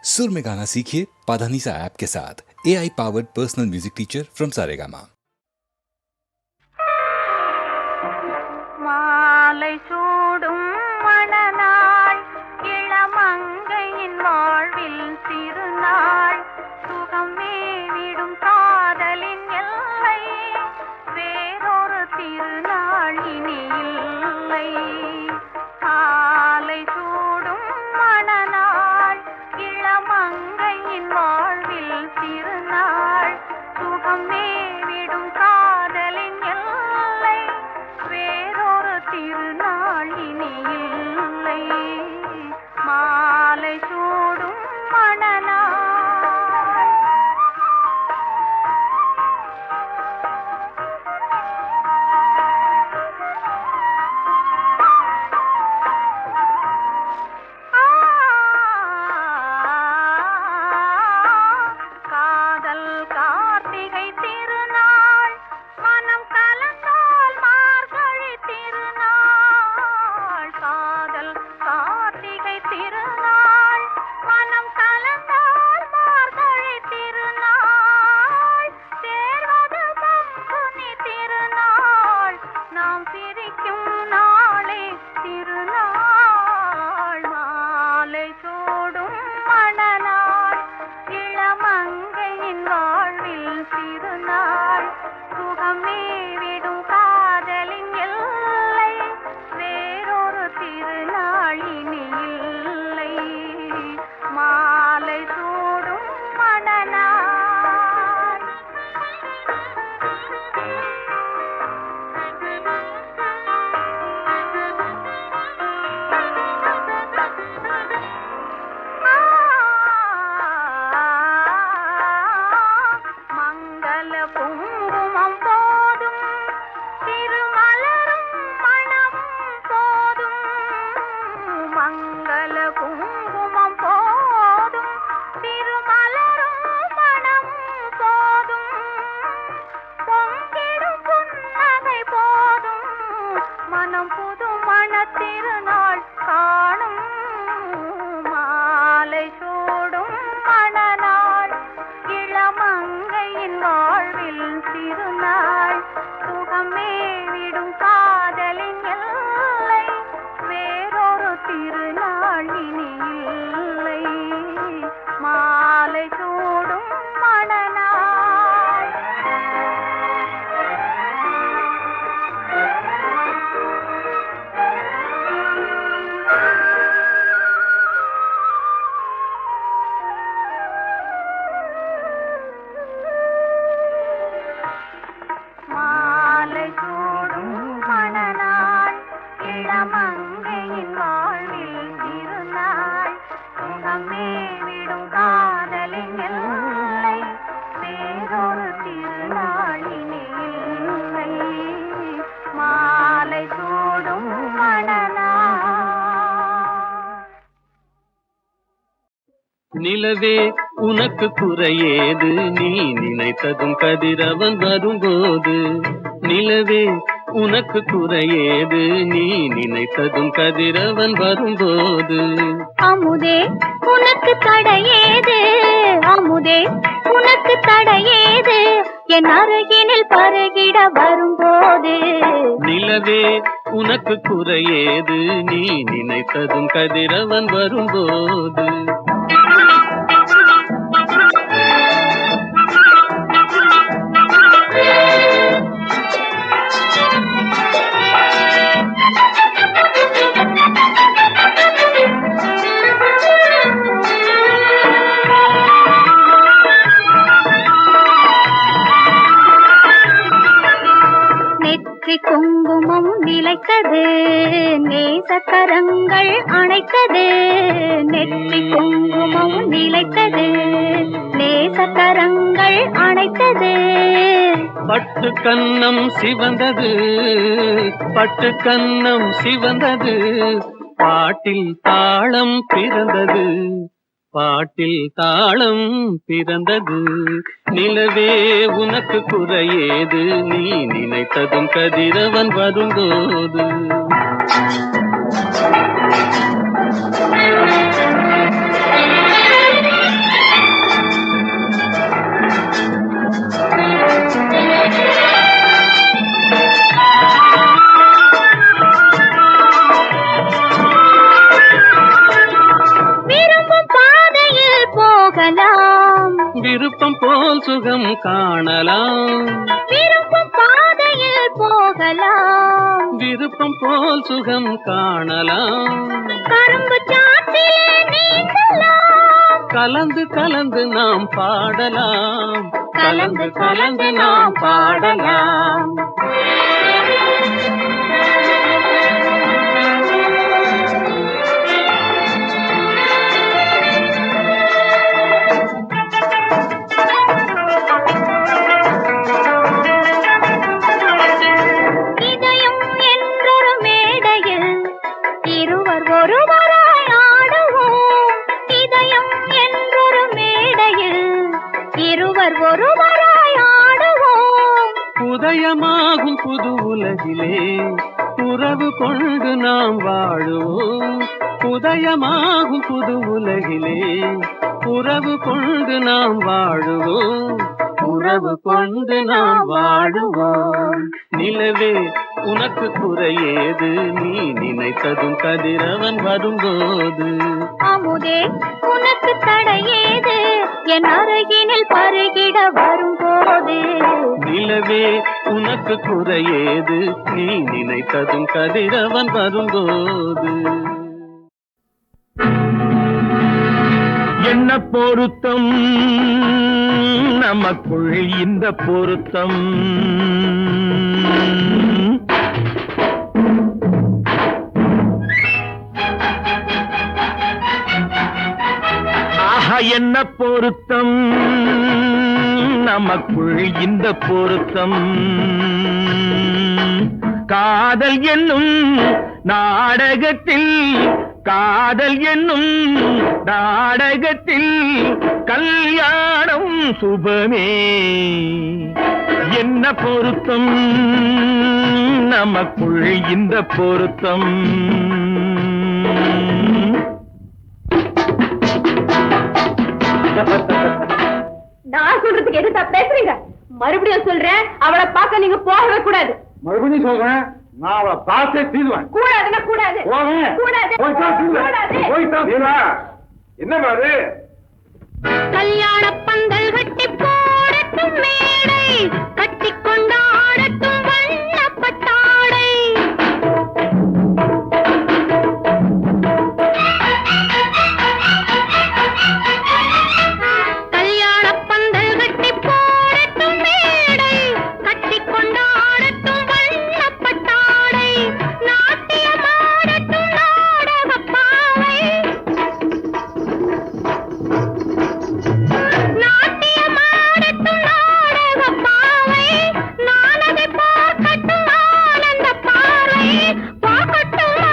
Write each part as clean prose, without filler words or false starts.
सुर में गाना सीखिए पाधानीसा ऐप के साथ। AI powered personal music teacher from Saregama. மாலை சூடும் மணநாள் இளமங்கையின் வாழ்வில் திருநாள் சுகம் மேவிடும் காதலின் எல்லை வேறொரு திருநாள் இனி இல்லை. மாலை சூடும் மணநாள் இளமங்கையின் வாழ்வில் திருநாள் சுகம் மேவிடும் காதலின் எல்லை வேறொரு திருநாள் இனி இல்லை. மாலை சூடும் மணநாள் காதல் கார்த்திகை திருநாள் மனம் கலந்தால் மார்கழி திருநாள். காதல் கார்த்திகை திருநாள் மனம் கலந்தால் மார்கழி திருநாள். சேர்வது பங்குனி திருநாள் நாம் பிரிக்கும் நாளே திருநாள். மாலை சூடும் மணநாள் இளமங்கையின் வாழ்வில் திருநாள் சுகம் மேவிடும் காதலின் எல்லை வேறொரு திருநாள் இனி இல்லை. மாலை சூடும் மணநாள் மங்கள குங்குமம் போதும் திருமலரும் மணம் போதும். மங்கள குங்குமம் போதும் திருமலரும் மணம் போதும். பொங்கிடும் புன்னகை போதும் மனம் புது மணத்திருநாள் காணும். மாலை சூடும் மணநாள் இளமங்கையின் வாழ்வில் திருநாள் சுகம் மேவிடும் காதலின் எல்லை வேறொரு திருநாள் இனி இல்லை. மாலை சூடும் மணநாள் மாலை சூடும் மணநாள் இளமங்கையின் வாழ்வில் திருநாள் சுகம் மேவிடும் காதலின் எல்லை வேறொரு திருநாள் இனி இல்லை. மாலை சூடும் மணநாள். நிலவே உனக்கு குறையேது, நீ நினைத்ததும் கதிரவன் வரும்போது. நிலவே உனக்கு குறையேது, நீ நினைத்ததும் கதிரவன் வரும்போது. அமுதே உனக்கு தடையேது, அமுதே உனக்கு தடையேது, என் அருகினில் பருகிட வரும்போது. நிலவே உனக்கு குறையேது, நீ நினைத்ததும் கதிரவன் வரும்போது. நெற்றி குங்குமம் நிலைத்தது, நேசக்கரங்கள் அணைத்தது. நெற்றி குங்குமம் நிலைத்தது, நேசக்கரங்கள் அணைத்தது. பட்டு கன்னம் சிவந்தது, பட்டு கன்னம் சிவந்தது. பாட்டில் தாளம் பிறந்தது, பாட்டில் தாளம் பிறந்தது. நிலவே உனக்கு குறையேது, நீ நினைத்ததும் கதிரவன் வரும்போது. போகலாம், விருப்பம் போல் சுகம் காணலாம், விரும்பும் பாதையில் போகலாம், விருப்பம் போல் சுகம் காணலாம், கரும்பு சாற்றிலே நீந்தலாம், கலந்து கலந்து நாம் பாடலாம், கலந்து கலந்து நாம் பாடலாம். இதயம் என்றொரு மேடையில் இருவர் ஒருவராய் ஆடுவோம், இதயம் என்றொரு மேடையில் இருவர் ஒருவராய் ஆடுவோம், உதயமாகும் புது உலகிலே உறவு கொண்டு நாம் வாழுவோம், உதயமாகும் புது உலகிலே உறவு கொண்டு நாம் வாழுவோம், உறவு கொண்டு நாம் வாழுவோம். நிலவே உனக்கு குறையேது, நீ நினைத்ததும் கதிரவன் வரும்போது. அமுதே உனக்கு தடையேது, என் அருகினில் பருகிட வரும்போது. நிலவே உனக்கு குறையேது, நீ நினைத்ததும் கதிரவன் வரும்போது. என்ன பொருத்தம் நமக்குள் இந்த பொருத்தம், ஆஹா என்ன பொருத்தம் நமக்குள் இந்த பொருத்தம், காதல் என்னும் நாடகத்தில், காதல் என்னும் நாடகத்தில் கல்யாணம் சுபமே. என்ன பொருத்தம் நமக்குள் இந்த பொருத்தம். நான் சொல்றதுக்கு எதுக்கு பேசுறீங்க? மறுபடியும் சொல்றேன், அவளை பார்க்க நீங்க போகவே கூடாது. மறுபடியும் சொல்றேன், நான் அவளை பார்த்தே தீருவேன். கூடாதுன்னா கூடாது, கூடாது, கூடாது. என்ன மாதிரி கல்யாண பந்தல் கட்டி போடட்டும் மேடை, கட்டி கொண்டாடட்டும் வண்ணப்பட்டாடை. கல்யாண பந்தல் கட்டி போடட்டும் மேடை, கட்டி கொண்டாடட்டும் வண்ணப்பட்டாடை. நாட்டியமாடட்டும் நாடகப் பாவை, நாட்டியமாடட்டும் நாடகப் பாவை. நான் அதை பார்க்கட்டும் ஆனந்த பார்வை. பார்க்கட்டுமா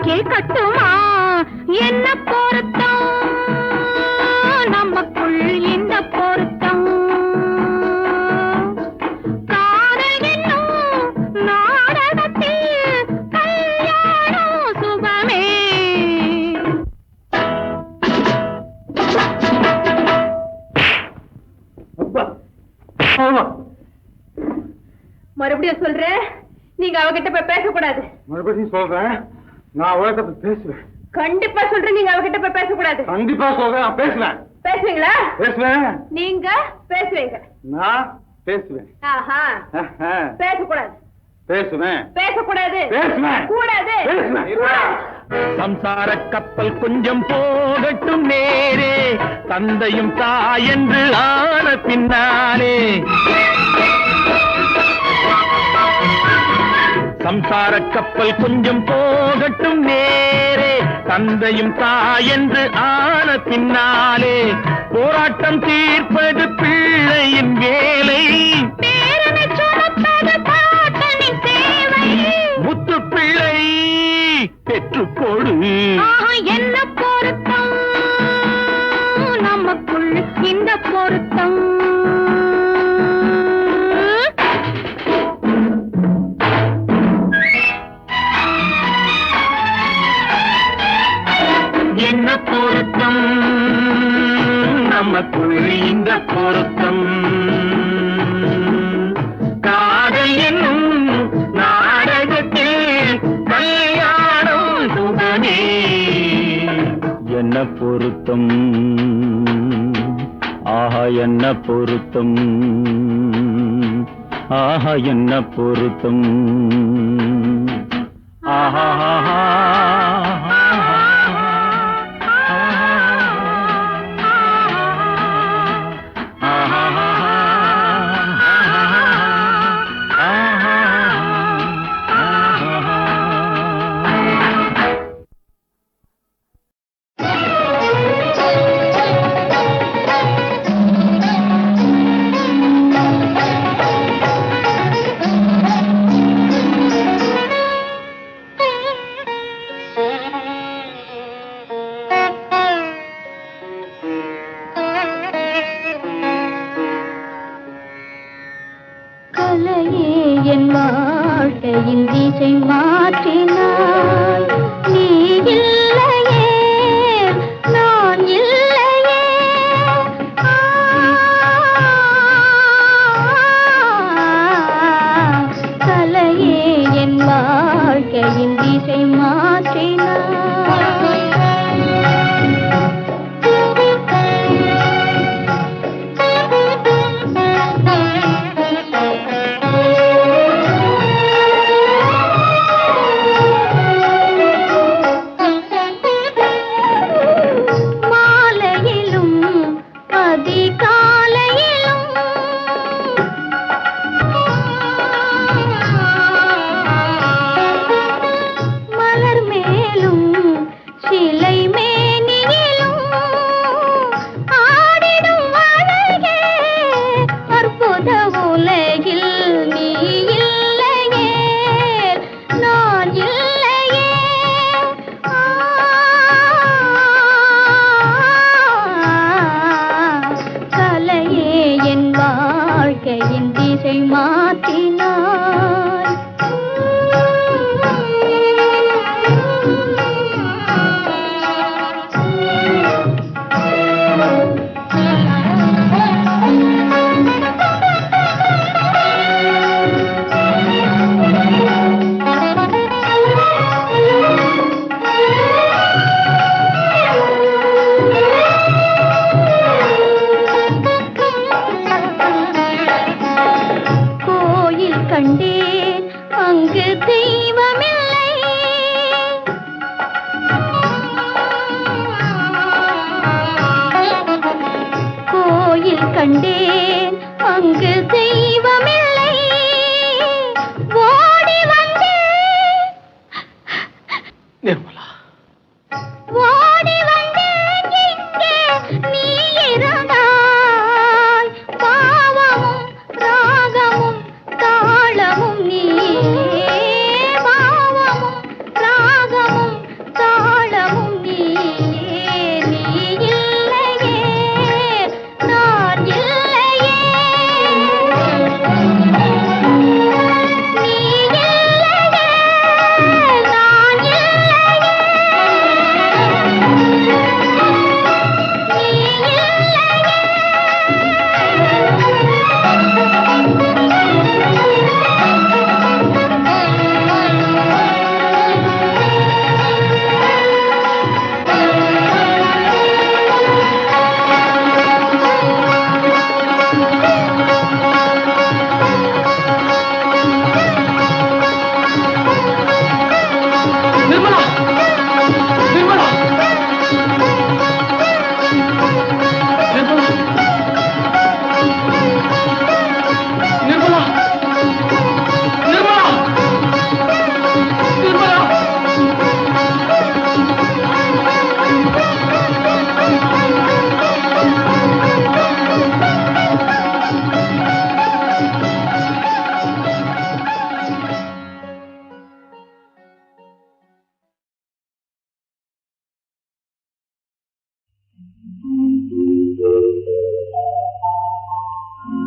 கேட்கட்டுமா என்ன பொருத்தம் நமக்குள் இந்த பொருத்தம். காதல் என்னும் நாடகத்தில் கல்யாணம் சுபமே. மறுபடியும் சொல்றேன், நீங்க அவகிட்ட போய் பேசக்கூடாது. மறுபடியும் சொல்றேன், நான் உலகத்தை பேசுவேன். கண்டிப்பா சொல்றேன், நீங்க அவகிட்ட போய் பேசக்கூடாது. கண்டிப்பா சொல்றேன், நான் பேசுவேன். பேசுவீங்களா? பேசுவேன், நீங்க பேசுவீங்க. நான் பேசுவேன். ஆஹா, பேசக்கூடாது. பேசுவேன், பேசக்கூடாது. பேசுவேன், கூடாது. பேசுவேன். சம்சார கப்பல் கொஞ்சம் போகட்டும் நேரே, தந்தையும் தாயென்று ஆன பின்னாலே. சம்சார கப்பல் கொஞ்சம் போகட்டும் நேரே, தந்தையும் தாயென்று ஆன பின்னாலே. போராட்டம் தீர்ப்பது பிள்ளையின் வேலை, பேரனை சுமப்பது பாட்டனின் தேவை. முத்து பிள்ளை பெற்றுக்கொடு. ஆஹா, என்ன பொருத்தம் நமக்குள் இந்த பொருத்தம். என்ன பொருத்தம் நமக்குள் இந்த பொருத்தம், காதல் என்னும் நாடகத்தில் கல்யாணம் சுபமே. என்ன பொருத்தம் ஆஹா என்ன பொருத்தம் ஆஹா என்ன பொருத்தம் ஆஹா என் வாழ்க்கையின் திசை மாற்றினாய் நீ இல்லையே நான் இல்லையே கலையே என் வாழ்க்கையின் திசை மாற்றினாய் கண்டேன் அங்கு தெய்வமில்லை ஓடி வந்தேன் நிர்மலா ஓடி வந்தேன் இங்கே நீ இருந்தாய் பாவமும் ராகமும் தாளமும் நீ பாவமும் ராகமும் தாளமும் நீ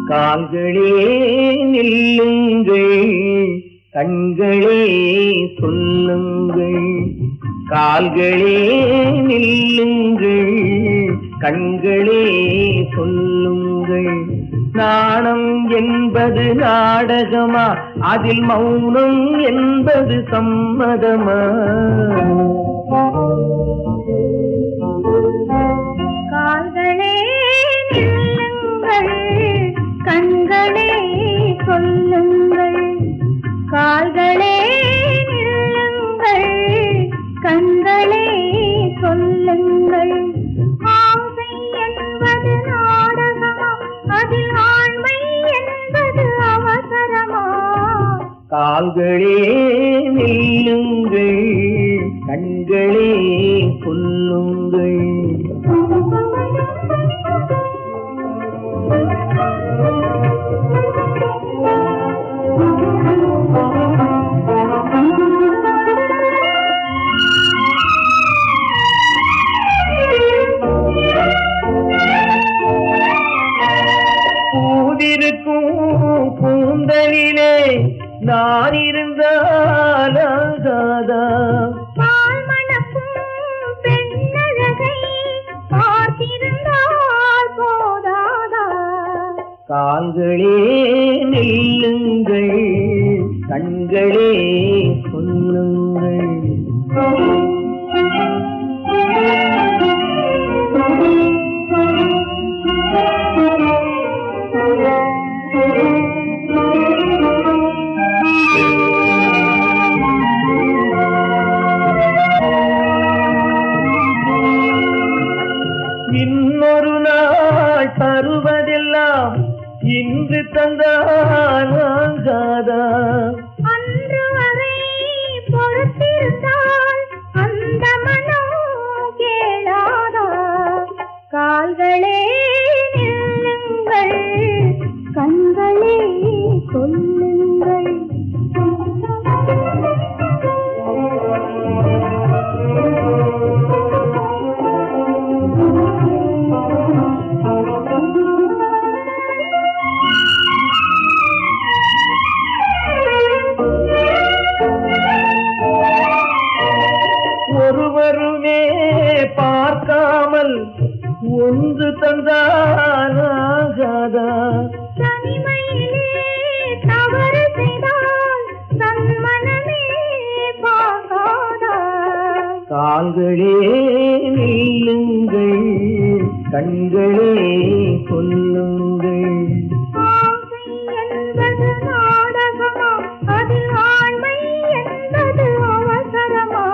கால்களே நில்லுங்கள் கண்களே சொல்லுங்கள் கால்களே நில்லுங்கள் கண்களே சொல்லுங்கள் நாணம் என்பது நாடகமா அதில் மௌனம் என்பது சம்மதமா கால்களே நில்லுங்கள், கண்களே சொல்லுங்கள். பூவிருக்கும் கூந்தலிலே நான் இருந்தால் ஆகாதா? பால் மணக்கும் பெண்ணழகை பார்த்திருந்தால் போதாதா? கால்களே நில்லுங்கள், கண்களே சொல்லுங்கள். இன்னொரு நாள் தருவதெல்லாம் இன்று தந்தால் ஆகாதா? அன்று வரை பொறுத்திருந்தால் அந்த மனம் கேளாதா? கால்களே நில்லுங்கள், கண்களே சொல்லுங்கள். ஒருவருமே பார்க்காமல் ஒன்று தந்தால் ஆகாதா? தனிமையிலே தவறு செய்தால் தன் மனமே பார்க்காதா? கால்களே நில்லுங்கள், கண்களே சொல்லுங்கள். ஆசை என்பது நாடகமா, அதில் ஆண்மை என்பது அவசரமா?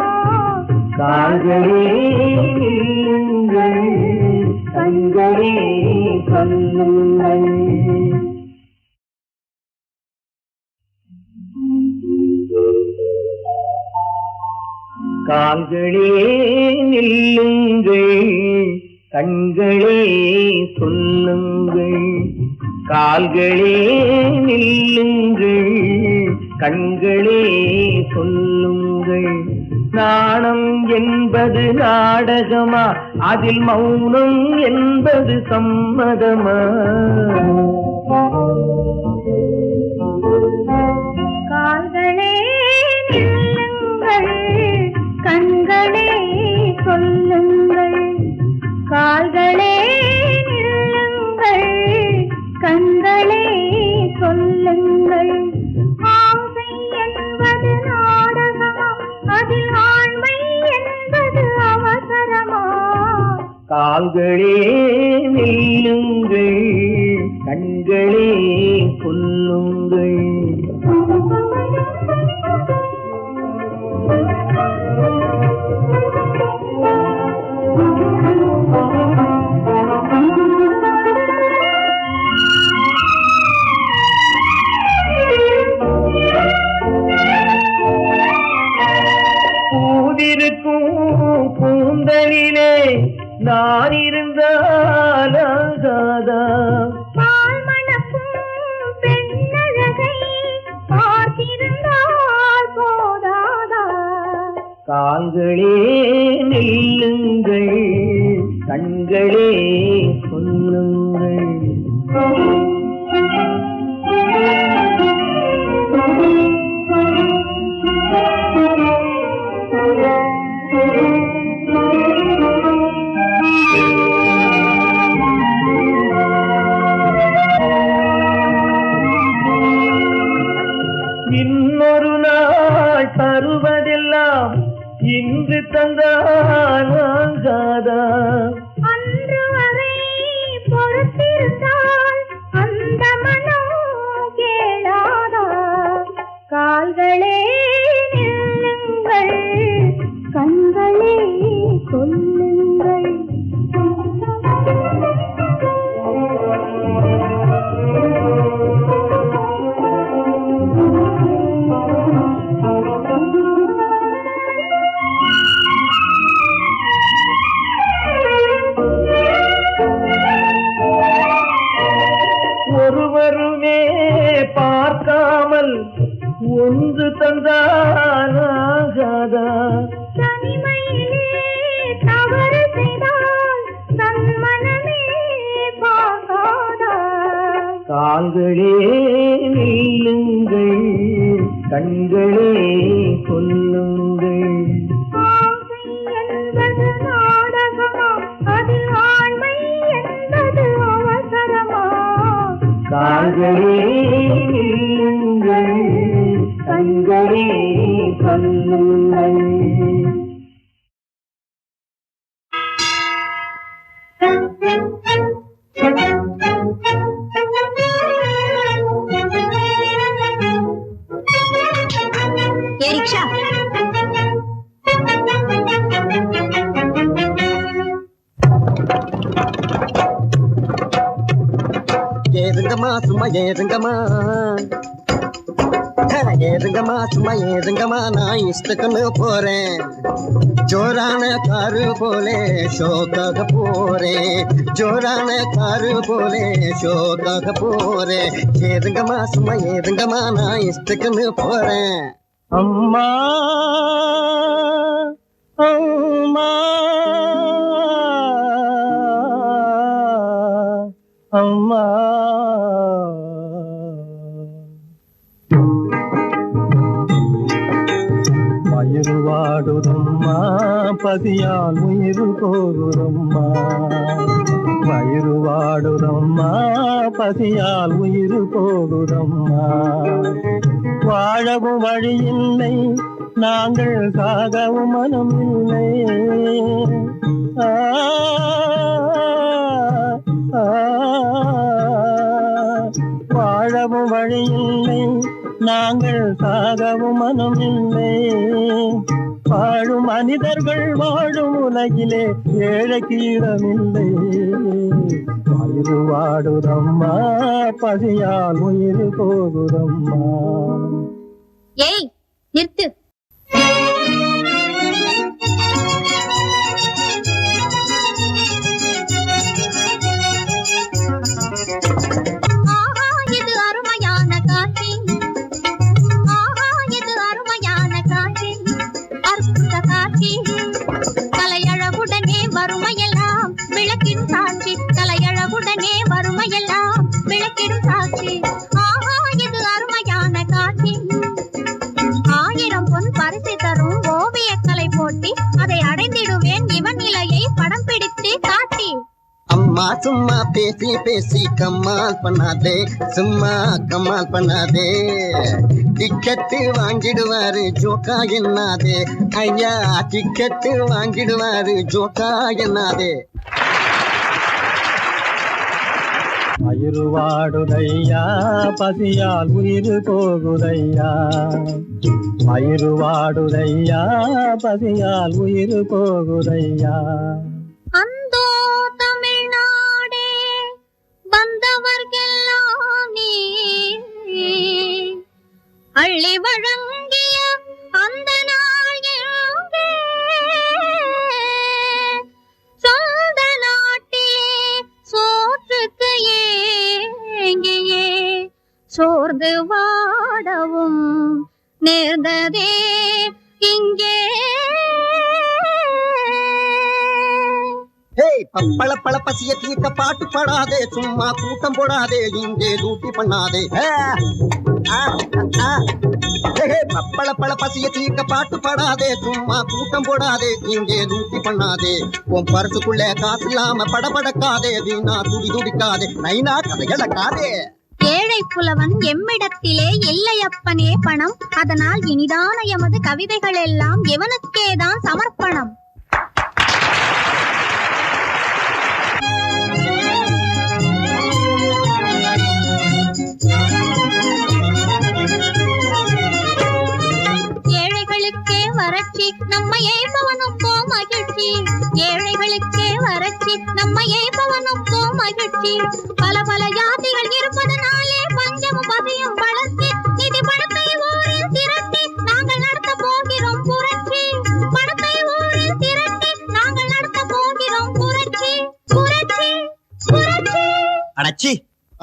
கால்களே நில்லுங்கள், கண்களே சொல்லுங்கள். கால்களே நில்லுங்கள், கண்களே சொல்லுங்கள். கால்களே நில்லுங்கள், கண்களே சொல்லுங்கள். நாணம் என்பது நாடகமா, அதில் மௌனம் என்பது சம்மதமா? கால்களே நில்லுங்கள், கண்களே சொல்லுங்கள். கால்களே நில்லுங்கள், கண்களே சொல்லுங்கள். ஆசை என்பது நாடகமா, அதில் ஆண்மை என்பது அவசரமா? கால்களே நில்லுங்கள், கண்களே சொல்லுங்கள். பூவிருக்கும் கூந்தலிலே நான் இருந்தால் ஆகாதா? பால் மணக்கும் பெண்ணழகை பார்த்திருந்தால் போதாதா? கால்களே நில்லுங்கள், கண்களே சொல்லுங்கள். இன்னொரு நாள் தருவதெல்லாம் இன்று தந்தால் ஆகாதா? அன்று வரை பொறுத்திருந்தால் ஒன்று தந்தானாகாதா? தனிமையிலே தவறு செய்தால் தன் மனமே பார்க்காதா? கால்களே நில்லுங்கள், கண்களே சொல்லுங்கள். ஆசை என்பது நாடகமா, அதில் ஆண்மை என்பது அவசரமா? கால்களே நில்லுங்கள், கண்களே சொல்லுங்கள். ஏ ரிக்ஷா, ஏறுங்கம்மா சும்மா ஏறுங்கம்மா, ஏறுங்கம்மா சும்மா ஏறுங்கம்மா, நான் இஷ்டக்குன்னு போறேன். ஜோரான காரு போலே ஷோக்காக போறேன், ஜோரான காரு போலே ஷோக்காக போறேன். ஏறுங்கம்மா சும்மா ஏறுங்கம்மா, நான் இஷ்டக்குன்னு போறேன். அம்மா அம்மா அம்மா, வயிறு வாடுதம்மா, பசியால் உயிர் போகுதம்மா. வயிறு வாடுதம்மா, பசியால் உயிர் போகுதம்மா. வாழவும் வழியில்லை, நாங்கள் சாகவும் மனமில்லை. வாழவும் வழியில்லை, நாங்கள் சாகவும் மனமில்லை. வாழும் மனிதர்கள் வாழும் உலகிலே ஏழைக்கு இடமில்லை. வயிறு வாடுதம்மா, பசியால் உயிர் போகுதம்மா. ஏய் நிறுத்து. ஆஹா இது அருமையான காட்சி, ஆஹா இது அருமையான காட்சி, அற்புத காட்சி. கலையழகுடனே வறுமையெல்லாம் விளக்கிடும் சாட்சி, கலையழகுடனே வறுமையெல்லாம் விளக்கிடும் சாட்சி. ஆஹா இது அருமையான காட்சி. 1000 பொன் பரிசு தரும் ஓவியக்கலை போட்டி, அதை அடைந்திடுவேன் இவன் நிலையை படம் பிடித்து காட்டி. அம்மா சும்மா பேசி பேசி கம்மால் பண்ணாதே, சும்மா கம்மால் பண்ணாதே. டிக்கெட்டு வாங்கிடுவாரு ஜோக்கா என்னாதே, ஐயா டிக்கெட்டு வாங்கிடுவாரு ஜோக்கா என்னாதே. வயிறு வாடுதையா, பசியால் உயிர் போகுதையா. வயிறு வாடுதையா, பசியால் உயிர் போகுதையா. அந்தோ தமிழ்நாடே வந்தவர்கெல்லாம் நீ அள்ளி வழங்கிய அந்த நாள் எங்கே? சொந்த நாட்டிலே சோற்றுக்கு ஏங்கியே சோர்ந்து வாடவும் நேர்ந்ததே இங்கே. பப்பள பழ பசிய தீர்க்க பாட்டு பாடாதே, சும்மா கூட்டம் போடாதே, இங்கே டூட்டி பண்ணாதே. பப்பள பழ பசிய தீர்க்க பாட்டு பாடாதே, சும்மா கூட்டம் போடாதே, இங்கே டூட்டி பண்ணாதே. உன் பரிசுக்குள்ளே காசு இல்லாம படபடக்காதே, வீணா துடி துடிக்காதே, நைனா கதை இழக்காதே. ஏழை புலவன் எம்மிடத்திலே இல்லையப்பனே பணம், அதனால் இனிதான எமது கவிதைகள் எல்லாம் எவனுக்கேதான் சமர்ப்பணம். ஏழைகளுக்கே வறட்சி, நம்மை ஏய்பவனுக்கோ மகிழ்ச்சி. ஏழைகளுக்கே வறட்சி, நம்மை ஏய்பவனுக்கோ மகிழ்ச்சி. பல பல ஜாதிகள் இருப்பதனாலே பஞ்சமும் பசியும் வளர்ச்சி. நிதி பணத்தை ஊரில் திரட்டி நாங்கள் நடத்த போகிறோம் புரட்சி. பணத்தை ஊரில் திரட்டி நாங்கள் நடத்த போகிறோம் புரட்சி. புரட்சி புரட்சி. அடச்சி,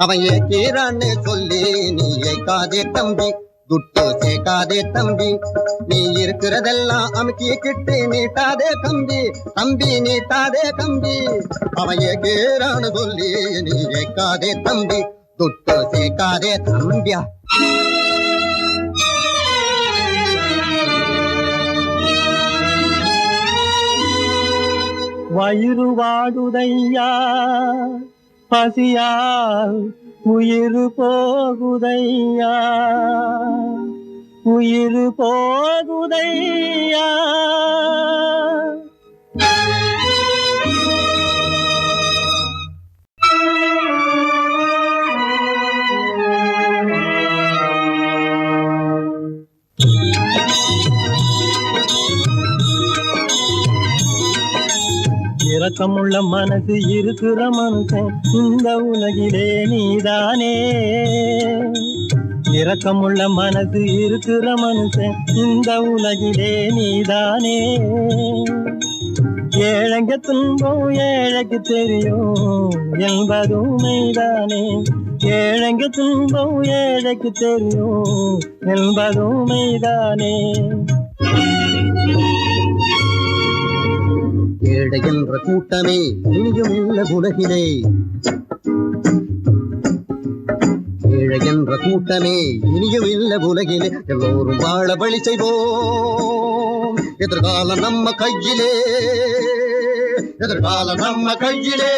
அவன் ஏற்கிறான்னு சொல்லி நீ ஏற்காதே தம்பி. துட்டு சேர்க்காதே தம்பி, நீ இருக்கிறதெல்லாம் அமுக்கிக்கிட்டு நீட்டாதே கம்பி, தம்பி நீட்டாதே கம்பி. அவன் ஏறான்னு சொல்லி நீ ஏக்காதே தம்பி, துட்டு சேர்க்காதே தம்பியா. வயிறு வாடுதையா பசியால் உயிர் போகுதையா, உயிர் போகுதையா. இரக்கமுள்ள மனசு இருக்கிற மனுஷன் இந்த உலகிலே நீதானே. இரக்கமுள்ள மனசு இருக்கிற மனுஷன் இந்த உலகிலே நீதானே. ஏழைங்க துன்பம் ஏழைக்கு தெரியும் என்பதும் மெய்தானே. ஏழைங்க துன்பம் ஏழைக்கு தெரியும் என்பதும் மெய்தானே. ஏழை என்ற கூட்டமே இனியும் இல்ல உலகிலே, ஏழை என்ற கூட்டமே இனியும் இல்ல உலகிலே. எல்லோரும் வாழ வழி செய்வோம், எதிர்காலம் நம்ம கையிலே, எதிர்காலம் நம்ம கையிலே.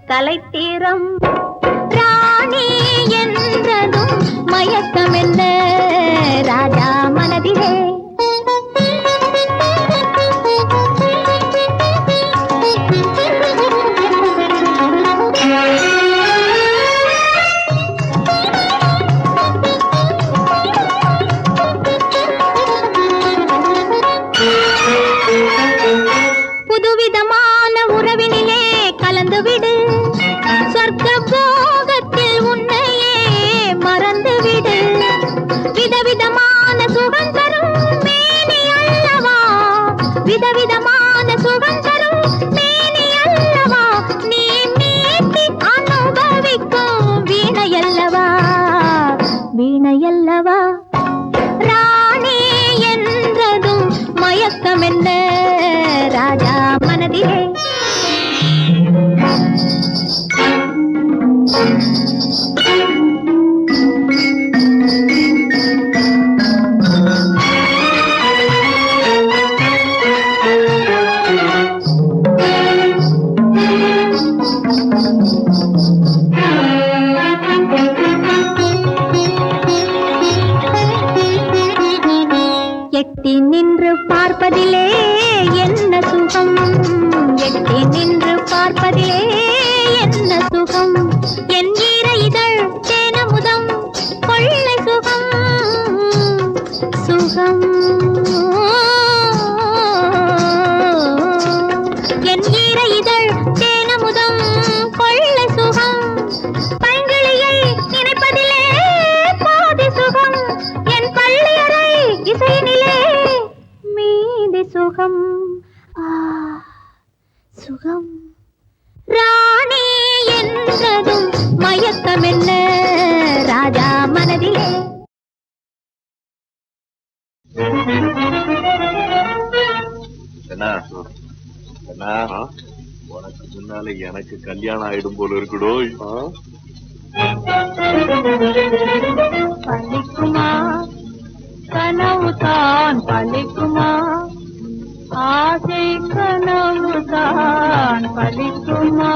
கலைத்தீரம் ராணி என்றதும் மயக்கம் என்ன ராஜா மனதிலே. புதுவிதமான உறவினிலே கலந்து விடு, சொர்க்க போகத்தில் உன்னையே மறந்து விடு. விதவிதமான சுகம் தரும் மேனி அல்லவா, விதவிதமான சுகம் தரும் மேனி அல்லவா, நீ மீட்டி அனுபவிக்கும் வீணையல்லவா, வீணையல்லவா. ராணி என்றதும் மயக்கம் என்ன ராஜா மனதிலே. பார்ப்பதிலே என்ன சுகம், என் ஈர இதழ் தேனமுதம் கொள்ளை சுகம் சுகம். என் ஈர இதழ் தேனமுதம் கொள்ளை சுகம், பைங்கிளியை நினைப்பதிலே பாதி சுகம், என் பள்ளியறை இசையினிலே மீதி சுகம். சுகம் ராணி என்றதும் மயக்கம் என்ன ராஜா மனதிலே. உனக்கு முன்னால எனக்கு கல்யாணம் ஆயிடும் போல இருக்குடோ. பழிக்குமா கனவுதான் பழிக்குமா, ஆசை கனவுதான் பழிக்குமா,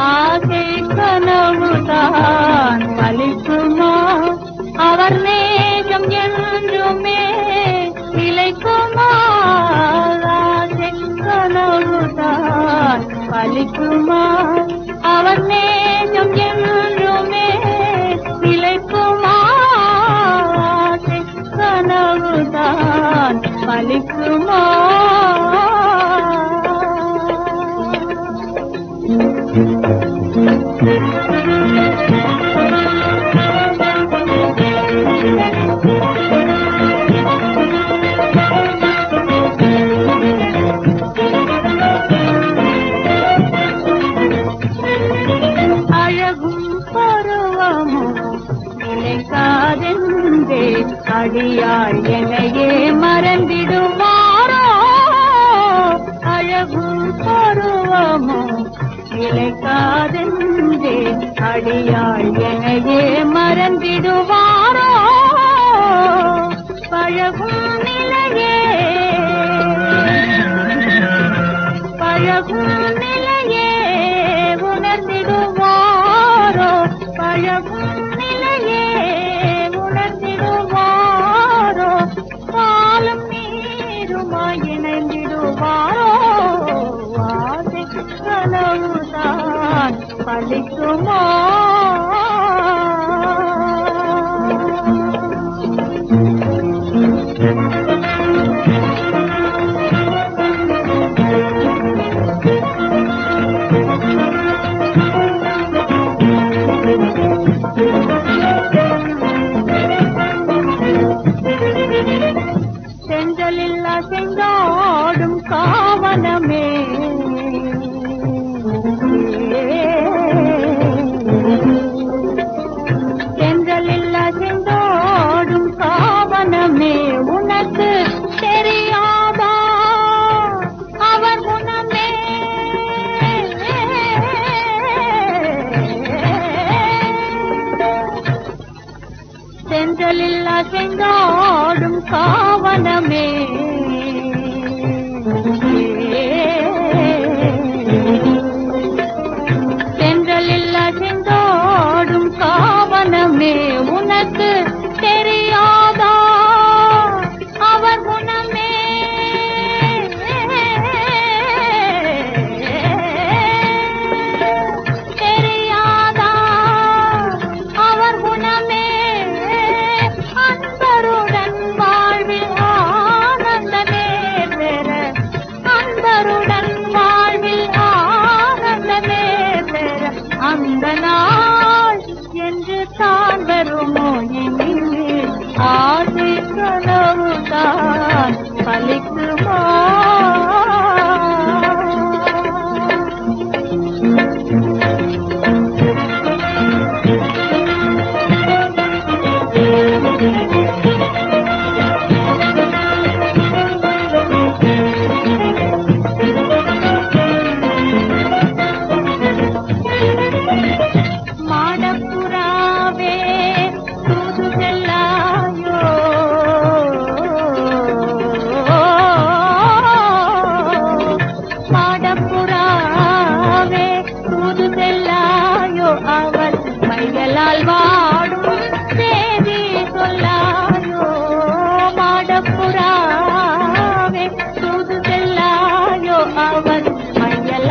ஆசை கனவுதான் பழிக்குமா, அவர் நேசம் என்றுமே நிலைக்குமா, ஆசை கனவுதான் பழிக்குமா, அவர் நேசம் என்றுமே நிலைக்குமா, ஆசை கனவுதான் பழிக்குமா. அழகும் பருவமும் நிலைக்காதென்றே அடியாள் என்னையே மறந்திடுவாரோ, அழகும் பருவமும் நிலைக்காதென்றே அடியாள் என்னையே மறந்திடுவாரோ, பழகும் நிலையே பழகும் நிலையே உணர்ந்திடுவாரோ, பழகும் நிலையே உணர்ந்திடுவாரோ, பாலும் நீருமாய் இணைந்திடுவாரோ, ஆசை கனவுதான் பழிக்குமா. செஞ்சலில்லா செங்காடும் காவனமே, செஞ்சலில்லா செங்காடும் காவனமே, உனக்கு தெரியாதா அவர் குணமே, செஞ்சலில்லா செங்காடும் காவனமே, செஞ்சலில்லா செங்காடும் காவனமே, உனக்கு தெரியாதா அவர் குணமே, தெரியாதா அவர் குணமே, அன்பருடன் வாழ்வில் ஆனந்த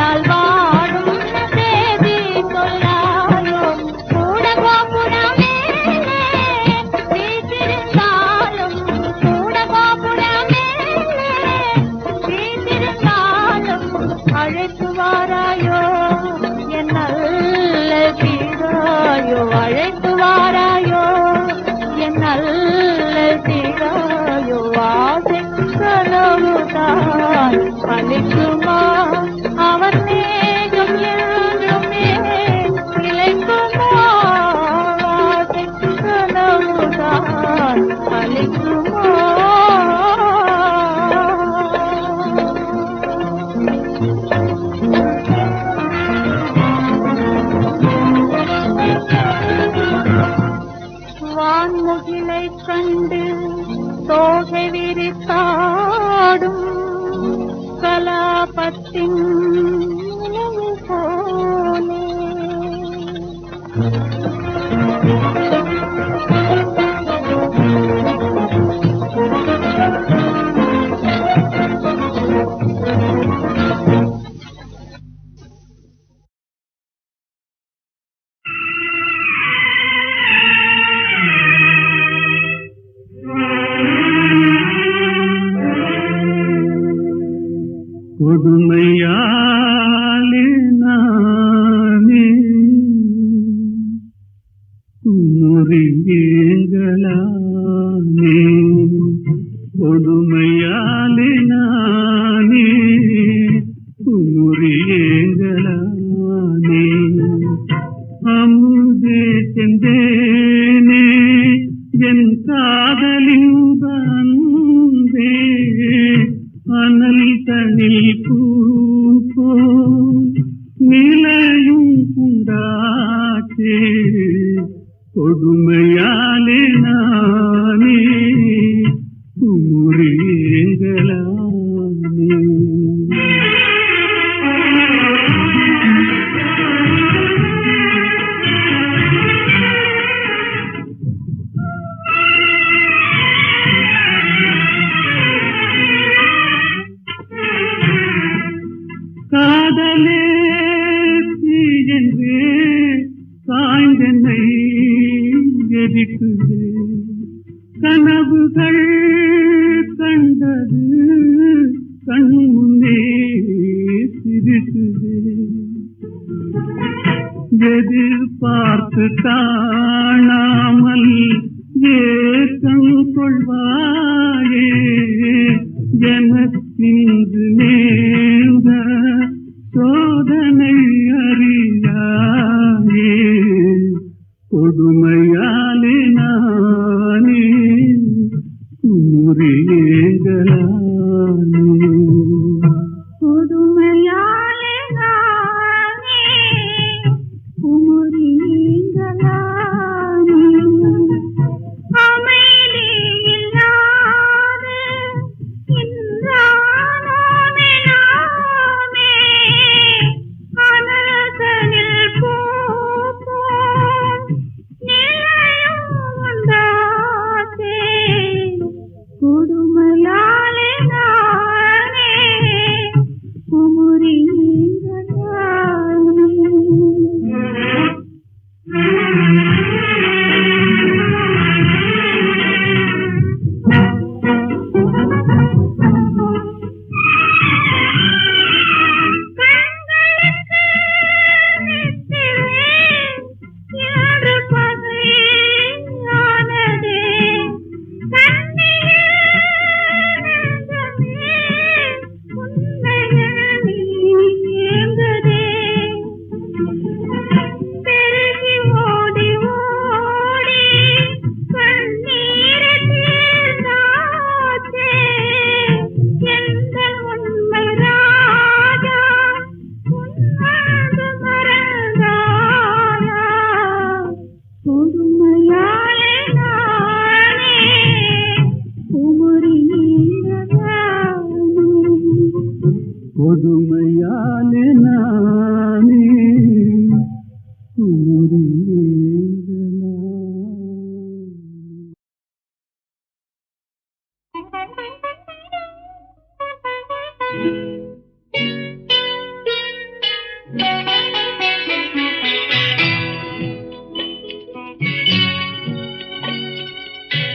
உன்னால் வாடும் தேதி சொல்லாயோ கூட கோபுரம் மேலே வீட்டிருந்தாலும் கூட கோபுரம் மேலே வீட்டிருந்தாலும் அழைத்து வாராயோ என் நல்ல தீராயோ அழைத்து வாராயோ என் நல்ல தீராயோ ஆசை கனவுதான் பலிக்குமா அவர் நேகம் என்றுமே நிலைக்குமா ஆசை கனவுதான் பலிக்குமா வான்முகிலை கண்டு தோகை விரித்தாடும் கலாபத்தின் நினைவு போலே கொடுமையாலே நானே முறியேங்கலானே கொடுமையாலே நானே முறியேங்கலானே அமுதே செந்தேனே என் காதலின் அன்பே அனல் தனில் பூப்போ நிலையும் உண்டாச்சே கொடுமையாலே நானே குமுறியேங்கலானே காதலே தீயென்றே சாய்ந்தென்னை எரிக்குது கனவுகள் கண்டது கண் முன்னே சிரிக்குது எதிர்பார்த்து காணாமல் ஏக்கம் கொள்வாயே எனக்கின்று நேர்ந்த சோதனை அறியாயே கொடுமையாலே நானே முறியேங்கலானே கொடுமையாலே நானே குமுறியேங்கலானே அமைதி இல்லா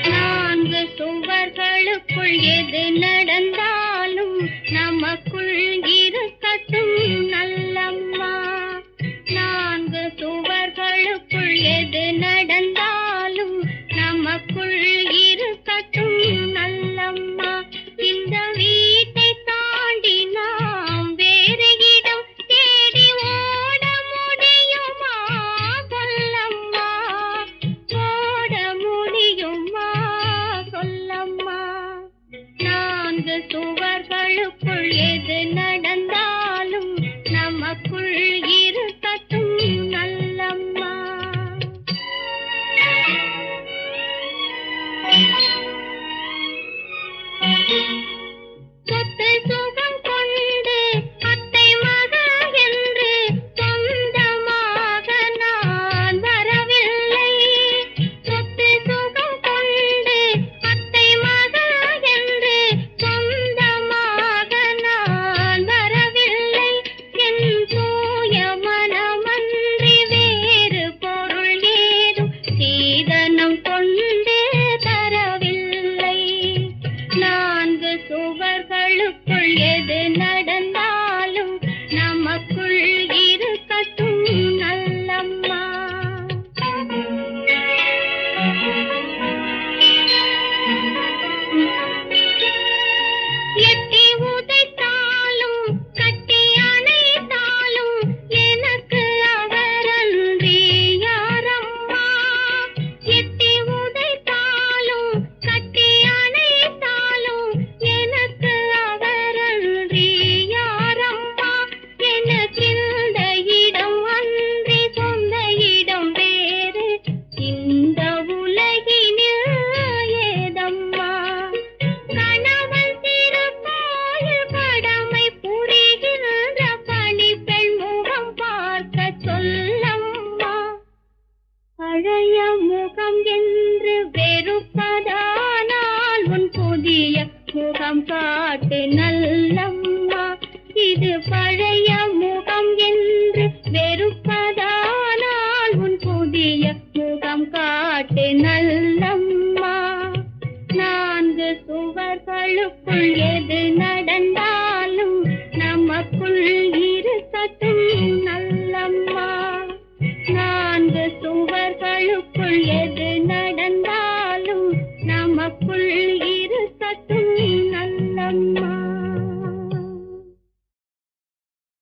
நான்கு சுவர்களுக்குள் எது நடந்தாலும் நமக்குள் இருக்கட்டும் நல்லம்மா. நான்கு சுவர்களுக்குள் எது நடந்தாலும் நமக்குள் இருக்கட்டும் நல்லம்மா. இந்த வீட்டை தாண்டி நாம் வேறு இடம் தேடி ஓட முடியுமா சொல்லம்மா, ஓட முடியுமா சொல்லம்மா. நான்கு சுவர்களுக்குள் எது நடந்தாலும் நமக்குள் இருக்கட்டும் நல்லம்மா. சொத்து சுகம் கொண்டு அத்தை மகள் என்று சொந்தமாக நான் வரவில்லை. சொத்து சுகம் கொண்டு அத்தை மகள் என்று சொந்தமாக நான் வரவில்லை. என் தூய மனமன்றி வேறு பொருள் ஏதும் சீதனம் கொண்டு தரவில்லை. நான்கு சுவர்களுக்குள் எது நடந்தாலும் நமக்குள் இருக்கட்டும் நல்லம்மா. எட்டி உதைத்தாலும் கட்டி அணைத்தாலும் எனக்கு அவரன்றி யாரம்மா. எட்டி உதைத்தாலும் கட்டி அணைத்தாலும் எனக்கு அவரன்றி யாரம்மா. எனக்கு இந்த இடம் அன்றி சொந்த இடம் வேறு இந்த உலகினில் ஏதம்மா. கணவன் திருக்கோயில் கடமை புரிகின்ற பணிப்பெண் முகம் பார்க்க சொல்லம்மா. பழைய முகம் என்று வெறுப்பதானால் உன் புதிய முகம்